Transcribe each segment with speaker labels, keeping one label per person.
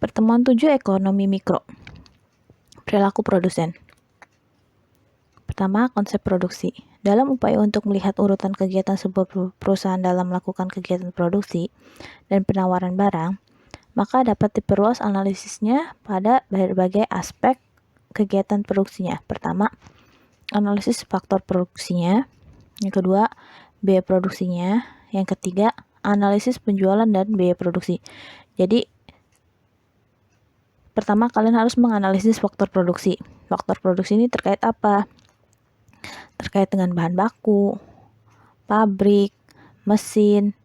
Speaker 1: Pertemuan 7 ekonomi mikro. Perilaku produsen. Pertama, konsep produksi. Dalam upaya untuk melihat urutan kegiatan sebuah perusahaan dalam melakukan kegiatan produksi dan penawaran barang, maka dapat diperluas analisisnya pada berbagai aspek kegiatan produksinya. Pertama, analisis faktor produksinya. Yang kedua, biaya produksinya. Yang ketiga, analisis penjualan dan biaya produksi. Jadi, pertama kalian harus menganalisis faktor produksi. Faktor produksi ini terkait apa? Terkait dengan bahan baku, pabrik, mesin,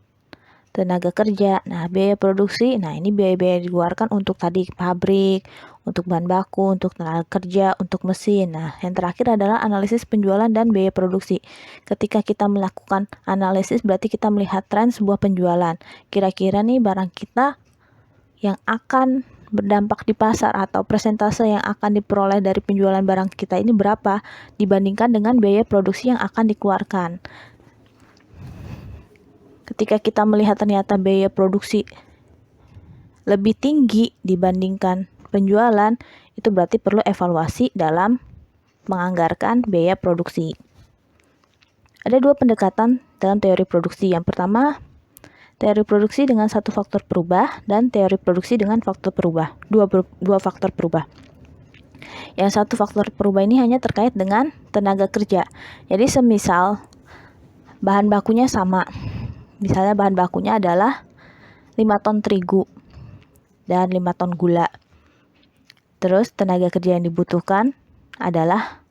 Speaker 1: tenaga kerja. Nah, biaya produksi, nah ini biaya-biaya dikeluarkan untuk tadi pabrik, untuk bahan baku, untuk tenaga kerja, untuk mesin. Nah, yang terakhir adalah analisis penjualan dan biaya produksi. Ketika kita melakukan analisis, berarti kita melihat tren sebuah penjualan. Kira-kira nih barang kita yang akan berdampak di pasar atau persentase yang akan diperoleh dari penjualan barang kita ini berapa dibandingkan dengan biaya produksi yang akan dikeluarkan. Ketika kita melihat ternyata biaya produksi lebih tinggi dibandingkan penjualan, itu berarti perlu evaluasi dalam menganggarkan biaya produksi. Ada dua pendekatan dalam teori produksi. Yang pertama, teori produksi dengan satu faktor perubah dan teori produksi dengan faktor perubah, dua faktor perubah. Yang satu faktor perubah ini hanya terkait dengan tenaga kerja. Jadi semisal bahan bakunya sama, misalnya bahan bakunya adalah 5 ton terigu dan 5 ton gula. Terus tenaga kerja yang dibutuhkan adalah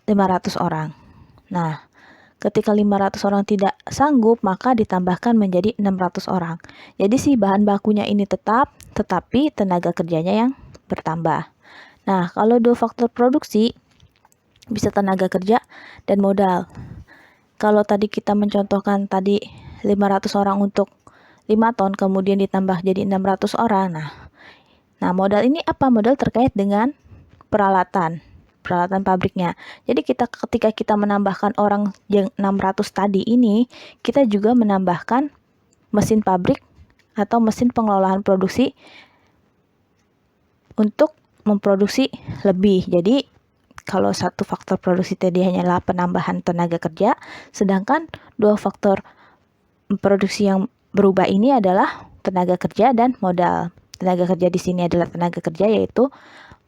Speaker 1: 500 orang. Nah, ketika 500 orang tidak sanggup, maka ditambahkan menjadi 600 orang. Jadi si bahan bakunya ini tetap, tetapi tenaga kerjanya yang bertambah. Nah, kalau dua faktor produksi, bisa tenaga kerja dan modal. Kalau tadi kita mencontohkan tadi 500 orang untuk 5 ton, kemudian ditambah jadi 600 orang. Nah, modal ini apa? Modal terkait dengan peralatan pabriknya. Jadi ketika kita menambahkan orang yang 600 tadi ini, kita juga menambahkan mesin pabrik atau mesin pengelolaan produksi untuk memproduksi lebih. Jadi kalau satu faktor produksi tadi hanyalah penambahan tenaga kerja, sedangkan dua faktor produksi yang berubah ini adalah tenaga kerja dan modal. Tenaga kerja di sini adalah tenaga kerja yaitu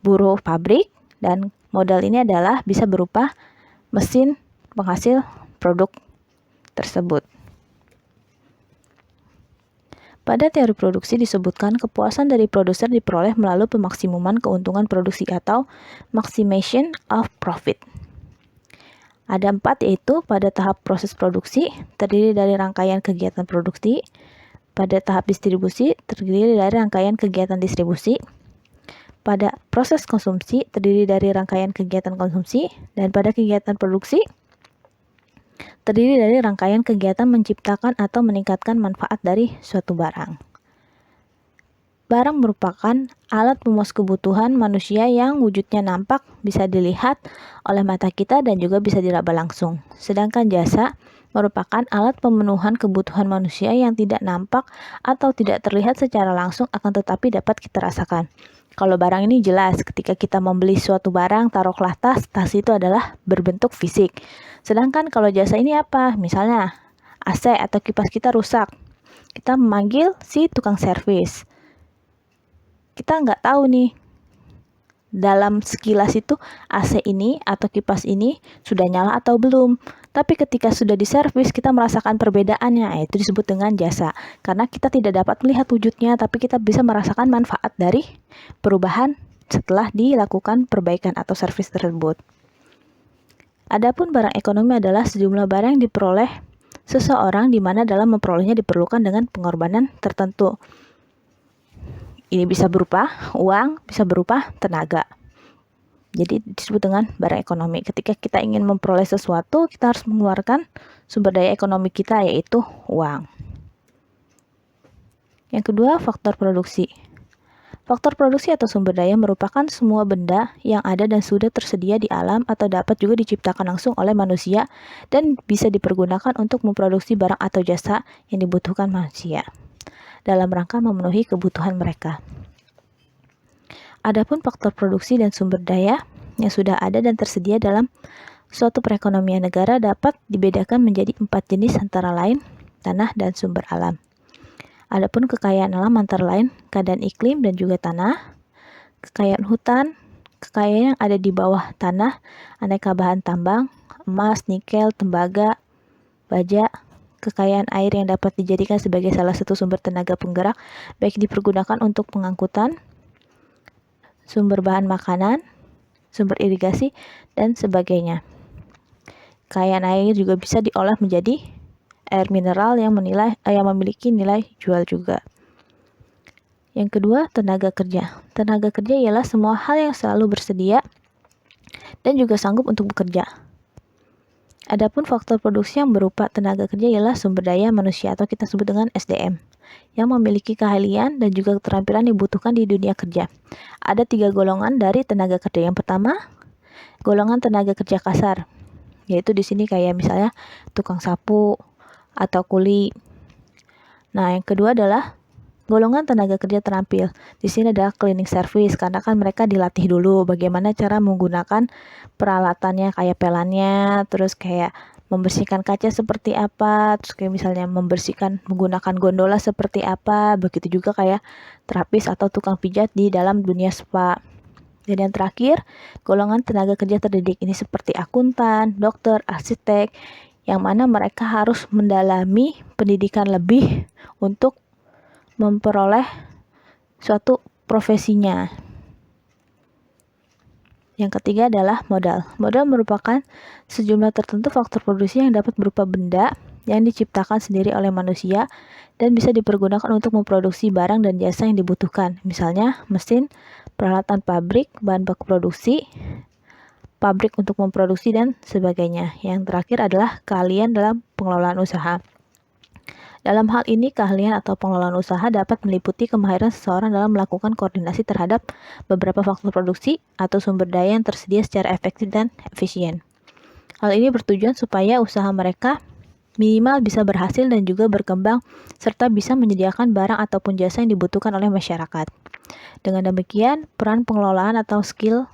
Speaker 1: buruh pabrik, dan modal ini adalah bisa berupa mesin penghasil produk tersebut. Pada teori produksi disebutkan kepuasan dari produsen diperoleh melalui pemaksimuman keuntungan produksi atau maximization of profit. Ada 4, yaitu pada tahap proses produksi terdiri dari rangkaian kegiatan produksi, pada tahap distribusi terdiri dari rangkaian kegiatan distribusi, pada proses konsumsi terdiri dari rangkaian kegiatan konsumsi, dan pada kegiatan produksi terdiri dari rangkaian kegiatan menciptakan atau meningkatkan manfaat dari suatu barang. Barang merupakan alat pemuas kebutuhan manusia yang wujudnya nampak, bisa dilihat oleh mata kita dan juga bisa diraba langsung. Sedangkan jasa merupakan alat pemenuhan kebutuhan manusia yang tidak nampak atau tidak terlihat secara langsung, akan tetapi dapat kita rasakan. Kalau barang ini jelas, ketika kita membeli suatu barang, taruhlah tas itu adalah berbentuk fisik. Sedangkan kalau jasa ini apa? Misalnya AC atau kipas kita rusak, kita memanggil si tukang servis. Kita nggak tahu nih, dalam sekilas itu AC ini atau kipas ini sudah nyala atau belum. Tapi ketika sudah diservis, kita merasakan perbedaannya. Itu disebut dengan jasa. Karena kita tidak dapat melihat wujudnya, tapi kita bisa merasakan manfaat dari perubahan setelah dilakukan perbaikan atau servis tersebut. Adapun barang ekonomi adalah sejumlah barang yang diperoleh seseorang di mana dalam memperolehnya diperlukan dengan pengorbanan tertentu. Ini bisa berupa uang, bisa berupa tenaga. Jadi disebut dengan barang ekonomi. Ketika kita ingin memperoleh sesuatu, kita harus mengeluarkan sumber daya ekonomi kita, yaitu uang. Yang kedua, faktor produksi. Faktor produksi atau sumber daya merupakan semua benda yang ada dan sudah tersedia di alam atau dapat juga diciptakan langsung oleh manusia dan bisa dipergunakan untuk memproduksi barang atau jasa yang dibutuhkan manusia. dalam rangka memenuhi kebutuhan mereka. Adapun faktor produksi dan sumber daya yang sudah ada dan tersedia dalam suatu perekonomian negara dapat dibedakan menjadi 4 jenis antara lain tanah dan sumber alam. Adapun kekayaan alam antara lain keadaan iklim dan juga tanah, kekayaan hutan, kekayaan yang ada di bawah tanah, aneka bahan tambang, emas, nikel, tembaga, baja, kekayaan air yang dapat dijadikan sebagai salah satu sumber tenaga penggerak, baik dipergunakan untuk pengangkutan, sumber bahan makanan, sumber irigasi, dan sebagainya. Kekayaan air juga bisa diolah menjadi air mineral yang memiliki nilai jual juga. Yang kedua, tenaga kerja. Tenaga kerja ialah semua hal yang selalu bersedia dan juga sanggup untuk bekerja. Adapun faktor produksi yang berupa tenaga kerja ialah sumber daya manusia atau kita sebut dengan SDM yang memiliki keahlian dan juga keterampilan dibutuhkan di dunia kerja. Ada 3 golongan dari tenaga kerja. Yang pertama, golongan tenaga kerja kasar, yaitu di sini kayak misalnya tukang sapu atau kuli. Nah, yang kedua adalah golongan tenaga kerja terampil. Di sini ada cleaning service karena kan mereka dilatih dulu bagaimana cara menggunakan peralatannya kayak pelannya, terus kayak membersihkan kaca seperti apa, terus kayak misalnya menggunakan gondola seperti apa, begitu juga kayak terapis atau tukang pijat di dalam dunia spa. Dan yang terakhir, golongan tenaga kerja terdidik ini seperti akuntan, dokter, arsitek, yang mana mereka harus mendalami pendidikan lebih untuk memperoleh suatu profesinya. Yang ketiga adalah modal. Modal merupakan sejumlah tertentu faktor produksi yang dapat berupa benda yang diciptakan sendiri oleh manusia dan bisa dipergunakan untuk memproduksi barang dan jasa yang dibutuhkan. Misalnya mesin, peralatan pabrik, bahan baku produksi, pabrik untuk memproduksi, dan sebagainya. Yang terakhir adalah keahlian dalam pengelolaan usaha. Dalam hal ini, keahlian atau pengelolaan usaha dapat meliputi kemahiran seseorang dalam melakukan koordinasi terhadap beberapa faktor produksi atau sumber daya yang tersedia secara efektif dan efisien. Hal ini bertujuan supaya usaha mereka minimal bisa berhasil dan juga berkembang, serta bisa menyediakan barang ataupun jasa yang dibutuhkan oleh masyarakat. Dengan demikian, peran pengelolaan atau skill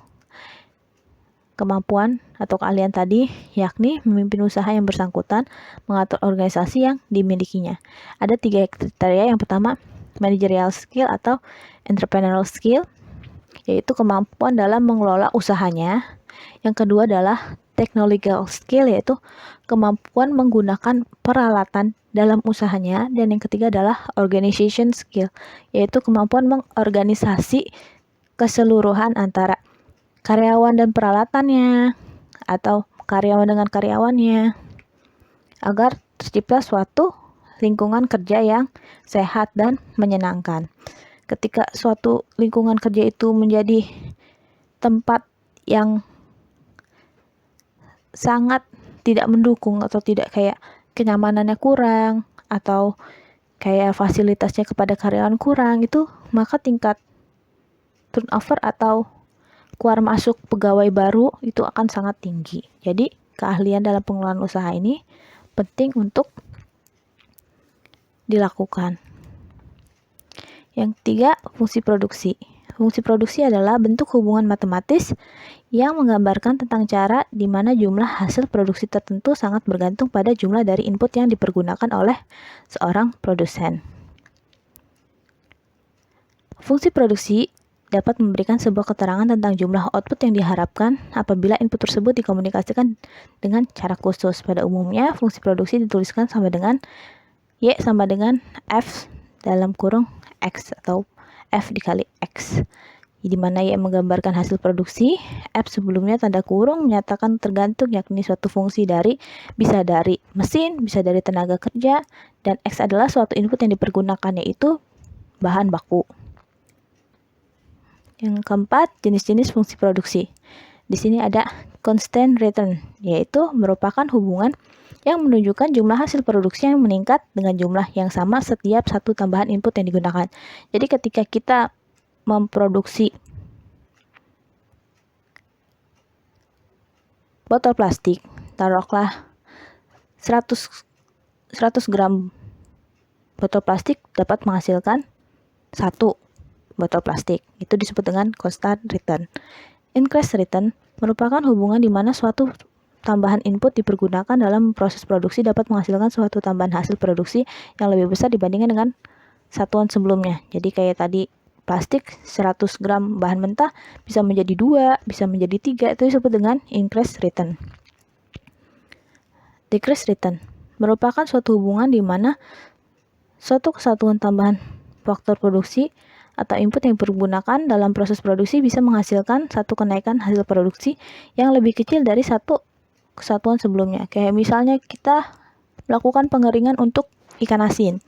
Speaker 1: kemampuan atau keahlian tadi, yakni memimpin usaha yang bersangkutan, mengatur organisasi yang dimilikinya. Ada 3 kriteria. Yang pertama, managerial skill atau entrepreneurial skill, yaitu kemampuan dalam mengelola usahanya. Yang kedua adalah technological skill, yaitu kemampuan menggunakan peralatan dalam usahanya. Dan yang ketiga adalah organization skill, yaitu kemampuan mengorganisasi keseluruhan antara karyawan dan peralatannya, atau karyawan dengan karyawannya, agar tercipta suatu lingkungan kerja yang sehat dan menyenangkan. Ketika suatu lingkungan kerja itu menjadi tempat yang sangat tidak mendukung atau tidak kayak kenyamanannya kurang atau kayak fasilitasnya kepada karyawan kurang, itu maka tingkat turnover atau keluar masuk pegawai baru itu akan sangat tinggi. Jadi keahlian dalam pengelolaan usaha ini penting untuk dilakukan. Yang ketiga, fungsi produksi. Fungsi produksi adalah bentuk hubungan matematis yang menggambarkan tentang cara di mana jumlah hasil produksi tertentu sangat bergantung pada jumlah dari input yang dipergunakan oleh seorang produsen. Fungsi produksi dapat memberikan sebuah keterangan tentang jumlah output yang diharapkan apabila input tersebut dikomunikasikan dengan cara khusus. Pada umumnya, fungsi produksi dituliskan sama dengan Y sama dengan F dalam kurung X atau F dikali X. Di mana Y menggambarkan hasil produksi, F sebelumnya tanda kurung menyatakan tergantung, yakni suatu fungsi bisa dari mesin, bisa dari tenaga kerja, dan X adalah suatu input yang dipergunakan, yaitu bahan baku. Yang keempat, jenis-jenis fungsi produksi. Di sini ada constant return, yaitu merupakan hubungan yang menunjukkan jumlah hasil produksi yang meningkat dengan jumlah yang sama setiap satu tambahan input yang digunakan. Jadi ketika kita memproduksi botol plastik, taruhlah 100 gram botol plastik dapat menghasilkan 1 botol plastik. Itu disebut dengan constant return. Increase return merupakan hubungan di mana suatu tambahan input dipergunakan dalam proses produksi dapat menghasilkan suatu tambahan hasil produksi yang lebih besar dibandingkan dengan satuan sebelumnya. Jadi kayak tadi plastik 100 gram bahan mentah bisa menjadi 2, bisa menjadi 3, itu disebut dengan increase return. Decrease return merupakan suatu hubungan di mana suatu kesatuan tambahan faktor produksi atau input yang dipergunakan dalam proses produksi bisa menghasilkan satu kenaikan hasil produksi yang lebih kecil dari satu kesatuan sebelumnya. Kayak misalnya kita melakukan pengeringan untuk ikan asin.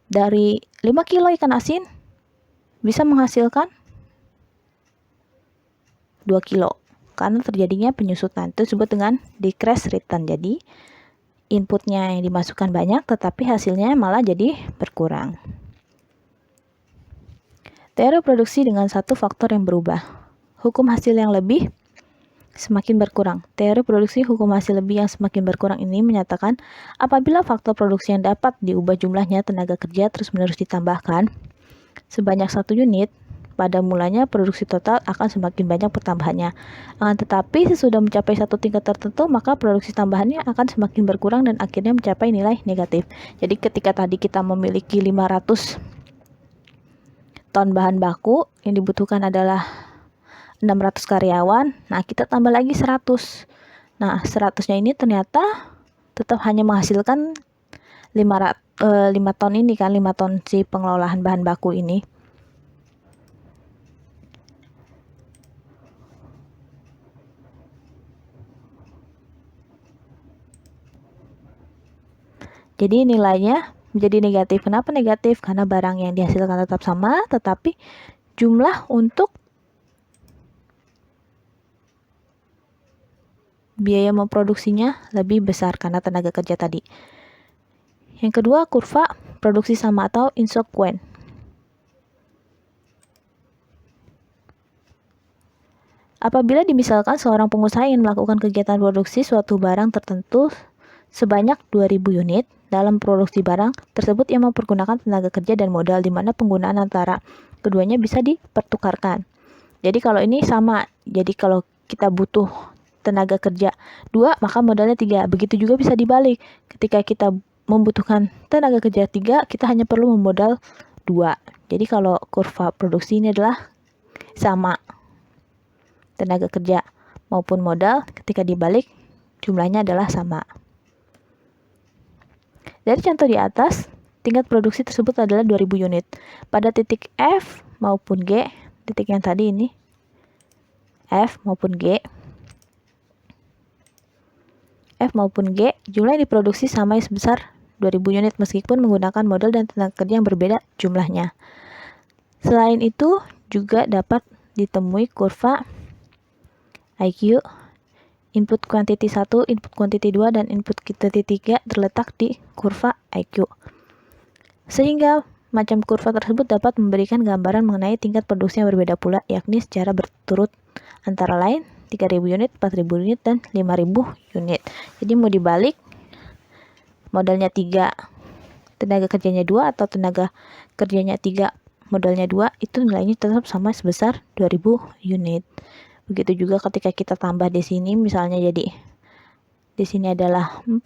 Speaker 1: Dari 5 kilo ikan asin bisa menghasilkan 2 kilo karena terjadinya penyusutan. Itu disebut dengan decrease return. Jadi inputnya yang dimasukkan banyak tetapi hasilnya malah jadi berkurang. Teori produksi dengan satu faktor yang berubah. Hukum hasil yang lebih semakin berkurang. Teori produksi hukum hasil lebih yang semakin berkurang ini menyatakan apabila faktor produksi yang dapat diubah jumlahnya tenaga kerja terus-menerus ditambahkan sebanyak 1 unit, pada mulanya produksi total akan semakin banyak pertambahannya. Tetapi sesudah mencapai satu tingkat tertentu, maka produksi tambahannya akan semakin berkurang dan akhirnya mencapai nilai negatif. Jadi ketika tadi kita memiliki 500 ton bahan baku, yang dibutuhkan adalah 600 karyawan, nah kita tambah lagi 100. Nah 100-nya ini ternyata tetap hanya menghasilkan 5 ton ini kan, 5 ton si pengelolaan bahan baku ini. Jadi nilainya menjadi negatif. Kenapa negatif? Karena barang yang dihasilkan tetap sama, tetapi jumlah untuk biaya memproduksinya lebih besar karena tenaga kerja tadi. Yang kedua, kurva produksi sama atau insequent. Apabila dimisalkan seorang pengusaha ingin melakukan kegiatan produksi suatu barang tertentu sebanyak 2000 unit, dalam produksi barang tersebut ia mempergunakan tenaga kerja dan modal di mana penggunaan antara keduanya bisa dipertukarkan. Jadi kalau ini sama, jadi kalau kita butuh tenaga kerja 2, maka modalnya 3. Begitu juga bisa dibalik. Ketika kita membutuhkan tenaga kerja 3, kita hanya perlu memodal 2. Jadi kalau kurva produksi ini adalah sama. Tenaga kerja maupun modal ketika dibalik jumlahnya adalah sama. Dari contoh di atas, tingkat produksi tersebut adalah 2000 unit. Pada titik F maupun G, titik yang tadi ini, F maupun G, jumlah yang diproduksi sama sebesar 2000 unit meskipun menggunakan modal dan tenaga kerja yang berbeda jumlahnya. Selain itu, juga dapat ditemui kurva IQ, input quantity 1, input quantity 2, dan input quantity 3 terletak di kurva IQ. Sehingga macam kurva tersebut dapat memberikan gambaran mengenai tingkat produksi yang berbeda pula, yakni secara berturut antara lain 3000 unit, 4000 unit, dan 5000 unit. Jadi mau dibalik, modalnya 3, tenaga kerjanya 2, atau tenaga kerjanya 3, modalnya 2, itu nilainya tetap sama sebesar 2000 unit. Begitu juga ketika kita tambah di sini, misalnya jadi di sini adalah 4,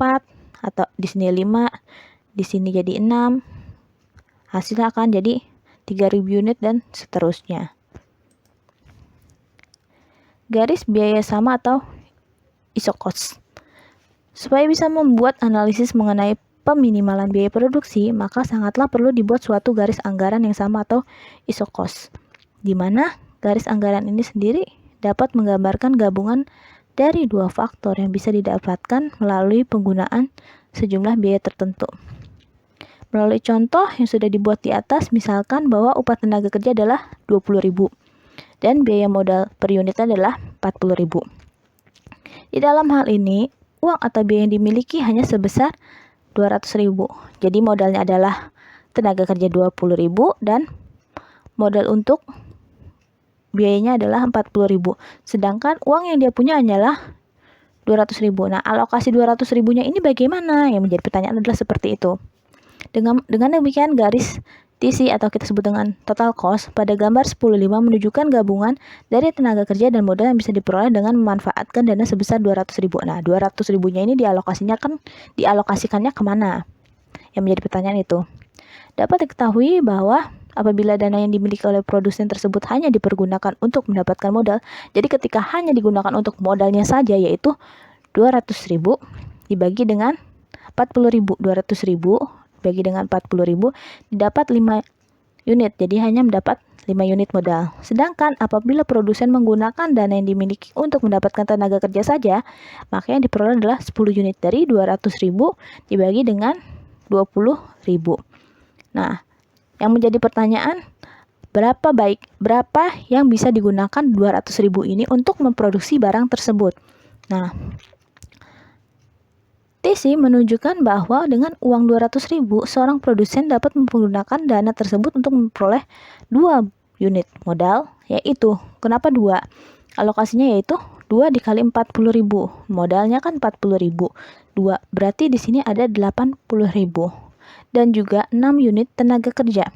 Speaker 1: atau di sini 5, di sini jadi 6, hasilnya akan jadi 3000 unit dan seterusnya. Garis biaya sama atau isocost. Supaya bisa membuat analisis mengenai peminimalan biaya produksi, maka sangatlah perlu dibuat suatu garis anggaran yang sama atau isocost, di mana garis anggaran ini sendiri dapat menggambarkan gabungan dari dua faktor yang bisa didapatkan melalui penggunaan sejumlah biaya tertentu. Melalui contoh yang sudah dibuat di atas, misalkan bahwa upah tenaga kerja adalah 20.000 dan biaya modal per unitnya adalah 40.000. Di dalam hal ini, uang atau biaya yang dimiliki hanya sebesar 200.000. Jadi modalnya adalah tenaga kerja 20.000 dan modal untuk biayanya adalah 40.000. Sedangkan uang yang dia punya hanyalah 200.000. Nah, alokasi 200.000-nya ini bagaimana? Yang menjadi pertanyaan adalah seperti itu. Dengan demikian, garis TC atau kita sebut dengan total cost pada gambar 10.5 menunjukkan gabungan dari tenaga kerja dan modal yang bisa diperoleh dengan memanfaatkan dana sebesar 200.000. Nah, 200.000-nya ini dialokasikannya kemana? Yang menjadi pertanyaan itu. Dapat diketahui bahwa apabila dana yang dimiliki oleh produsen tersebut hanya dipergunakan untuk mendapatkan modal, jadi ketika hanya digunakan untuk modalnya saja, yaitu 200.000 dibagi dengan 40.000, 200.000 dibagi dengan 40.000 didapat 5 unit, jadi hanya mendapat 5 unit modal. Sedangkan apabila produsen menggunakan dana yang dimiliki untuk mendapatkan tenaga kerja saja, maka yang diperoleh adalah 10 unit dari 200.000 dibagi dengan 20.000. Nah, yang menjadi pertanyaan, berapa yang bisa digunakan 200.000 ini untuk memproduksi barang tersebut? Nah, TC menunjukkan bahwa dengan uang 200.000, seorang produsen dapat menggunakan dana tersebut untuk memperoleh 2 unit modal, yaitu, kenapa 2? Alokasinya yaitu 2 dikali 40.000. Modalnya kan 40.000. 2, berarti di sini ada 80.000. Dan juga 6 unit tenaga kerja.